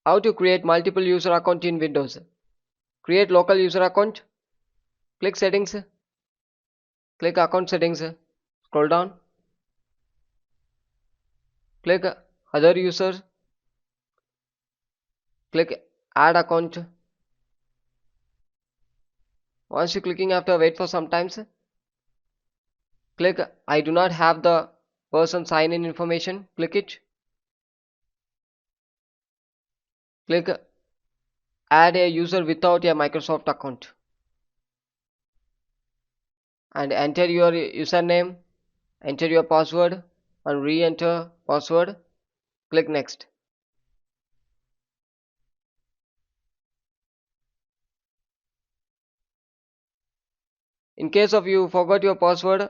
How to create multiple user account in Windows. Create local user account. Click settings. Click account settings. Scroll down. Click other users. Click add account. Once you clicking after, wait for some times. Click I do not have the person sign in information. Click it. Click add a user without a Microsoft account and enter your username, enter your password and re-enter password. Click next. In case of you forgot your password,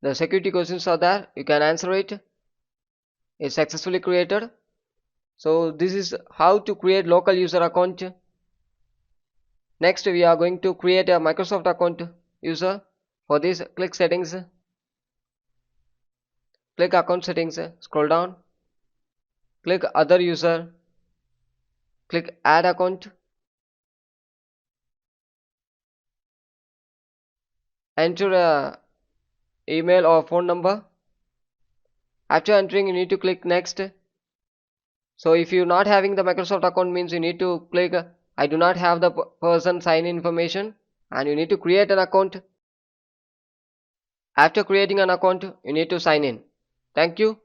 the security questions are there, you can answer it. It's successfully created. So this is how to create local user account. Next we are going to create a Microsoft account user. For this, click settings, click account settings, scroll down, click other user, click add account, enter a email or phone number. After entering, you need to click next. So if you're not having the Microsoft account, means you need to click I do not have the person sign in information, and you need to create an account. After creating an account, you need to sign in. Thank you.